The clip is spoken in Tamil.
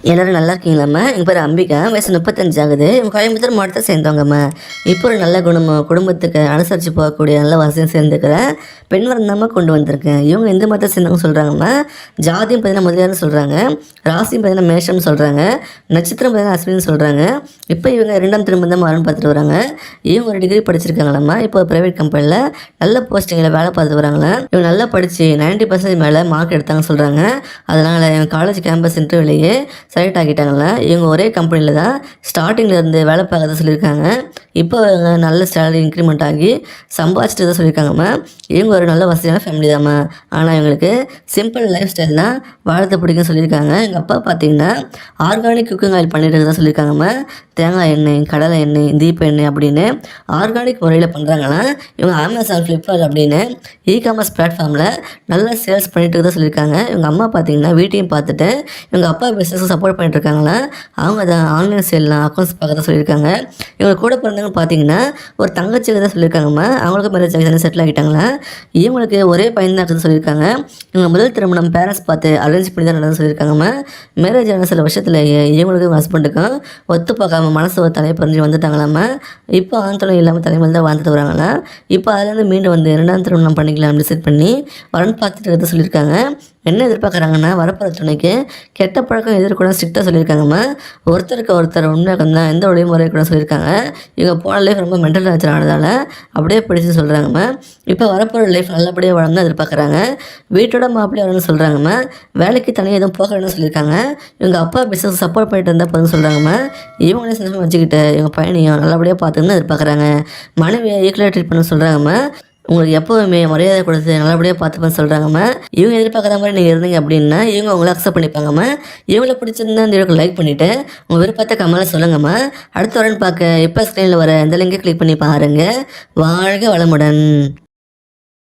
எல்லோரும் நல்லா இருக்கீங்களாம்மா? எங்கள் பேர் அம்பிகா, வயசு 35 ஆகுது. இவங்க கோயம்புத்தூர் மாவட்டத்தை சேர்ந்தவங்கம்மா. இப்போ ஒரு நல்ல குடும்பத்துக்கு அனுசரித்து போகக்கூடிய நல்ல வசதியும் சேர்ந்துக்கிற பெண் வரந்தாம்மா கொண்டு வந்திருக்கேன். இவங்க எந்த மதத்தை சேர்ந்தவங்க சொல்கிறாங்கம்மா? ஜாதியும் பார்த்தீங்கன்னா முதலியார்னு சொல்கிறாங்க, ராசியும் பார்த்தீங்கன்னா மேஷம்னு சொல்கிறாங்க, நட்சத்திரம் பார்த்தீங்கன்னா அஸ்வின்னு சொல்கிறாங்க. இப்போ இவங்க 2ஆம் திருமணம் தான் வரன்னு பார்த்துட்டு வராங்க. இவங்க ஒரு டிகிரி படிச்சிருக்காங்களாம்மா. இப்போ ப்ரைவேட் கம்பெனியில் நல்ல போஸ்டிங்கில் வேலை பார்த்துட்டு வராங்களா. இவங்க நல்லா படித்து 90% மேலே மார்க் எடுத்தாங்கன்னு சொல்கிறாங்க. அதனால் எங்கள் காலேஜ் கேம்பஸ் இன்டர்வியூலேயே செலக்ட் ஆகிட்டாங்களா. இவங்க ஒரே கம்பெனியில் தான் ஸ்டார்டிங்லேருந்து வேலை பார்க்கறத சொல்லியிருக்காங்க. இப்போ இவங்க நல்ல சேலரி இன்க்ரிமெண்ட் ஆகி சம்பாதிச்சிட்டு தான் சொல்லியிருக்காங்கம்மா. இவங்க ஒரு நல்ல வசதியான ஃபேமிலி தாம்மா. ஆனால் இவங்களுக்கு சிம்பிள் லைஃப் ஸ்டைல் தான் வாழத்தை பிடிக்கும்னு சொல்லியிருக்காங்க. எங்கள் அப்பா பார்த்தீங்கன்னா ஆர்கானிக் குக்கிங் ஆயில் பண்ணிட்டு தான் சொல்லியிருக்காங்கம்மா. தேங்காய் எண்ணெய், கடலை எண்ணெய், தீப எண்ணெய் அப்படின்னு ஆர்கானிக் முறையில் பண்ணுறாங்கன்னா இவங்க அமேசான், ஃப்ளிப்கார்ட் அப்படின்னு இ-காமர்ஸ் பிளாட்ஃபார்மில் நல்லா சேல்ஸ் பண்ணிட்டு தான் சொல்லியிருக்காங்க. இவங்க அம்மா பார்த்தீங்கன்னா வீட்டையும் பார்த்துட்டு இவங்க அப்பா பிஸ்னஸும் சப்போர்ட் பண்ணிட்டு இருக்காங்களா. அவங்க தான் ஆன்லைன் சேல்லாம் அக்கௌண்ட்ஸ் பார்க்க தான் சொல்லியிருக்காங்க. இவங்க கூட பிறந்தவங்க பார்த்தீங்கன்னா ஒரு தங்கச்சிக்கு தான் சொல்லியிருக்காங்கம்மா. அவங்களுக்கு மேரேஜ் ஆகி செட்டில் ஆகிட்டாங்களா. இவங்களுக்கு ஒரே பையன் தான் இருக்குன்னு சொல்லியிருக்காங்க. இவங்க முதல் திருமணம் பேரண்ட்ஸ் பார்த்து அரேஞ்ச் பண்ணி தான் நடந்து சொல்லியிருக்காங்கம்மா. மேரேஜ் ஆன சில வருஷத்துலேயே இவங்களுக்கும் ஹஸ்பண்டுக்கும் ஒத்து பார்க்காம மனசு ஒரு தலையை பறிஞ்சு வந்துட்டாங்களாம்மா. இப்போ ஆண்துணை இல்லாமல் தலைமையில் தான் வாழ்ந்துட்டு வராங்களா. இப்போ அதுலேருந்து மீண்டும் வந்து 2ஆம் திருமணம் பண்ணிக்கலாம் டிசைட் பண்ணி வரன் பார்த்துட்டு இருக்கிறத சொல்லியிருக்காங்க. என்ன எதிர்பார்க்குறாங்கன்னா வரப்போகிற துணைக்கு கெட்ட பழக்கம் எதிர்க்கூட ஸ்ட்ரிக்டாக சொல்லியிருக்காங்கம்மா. ஒருத்தருக்கு ஒருத்தர் உண்மையாக தான் எந்த வழிமுறை கூட சொல்லியிருக்காங்க. இவங்க போன லைஃப் ரொம்ப மென்டல் டார்ச்சர் ஆனதால் அப்படியே பிடிச்சி சொல்கிறாங்கம்மா. இப்போ வரப்போகிற லைஃப் நல்லபடியாக வளர்ந்து எதிர்பார்க்குறாங்க. வீட்டோட மாப்பிள்ளை வரணும்னு சொல்கிறாங்கம்மா. வேலைக்கு தனியாக எதுவும் போகணும்னு சொல்லியிருக்காங்க. இவங்க அப்பா பிஸ்னஸ் சப்போர்ட் பண்ணிட்டு இருந்தால் போதும்னு சொல்கிறாங்கம்மா. இவங்களே சந்தோஷமாக வச்சுக்கிட்டு இவங்க பையனையும் நல்லபடியாக பார்த்துக்கணும்னு எதிர்பார்க்குறாங்க. மனைவியை ஈக்குவலாக ட்ரீட் பண்ண சொல்கிறாங்கம்மா. உங்களுக்கு எப்போவுமே மரியாதை கொடுத்து நல்லபடியாக பார்த்துப்பேன்னு சொல்கிறாங்கம்மா. இவங்க எதிர்பார்க்குற மாதிரி நீங்கள் இருந்தீங்க அப்படின்னா இவங்க உங்களை அக்செப்ட் பண்ணிப்பாங்கம்மா. இவங்களை பிடிச்சிருந்தா இந்த வீடியோக்கு லைக் பண்ணிவிட்டு உங்கள் விருப்பத்தை கமெண்ட்டில் சொல்லுங்கம்மா. அடுத்த வரன்னு பார்க்க இப்போ ஸ்க்ரீனில் வர இந்த லிங்கை கிளிக் பண்ணி பாருங்கள். வாழ்க வளமுடன்.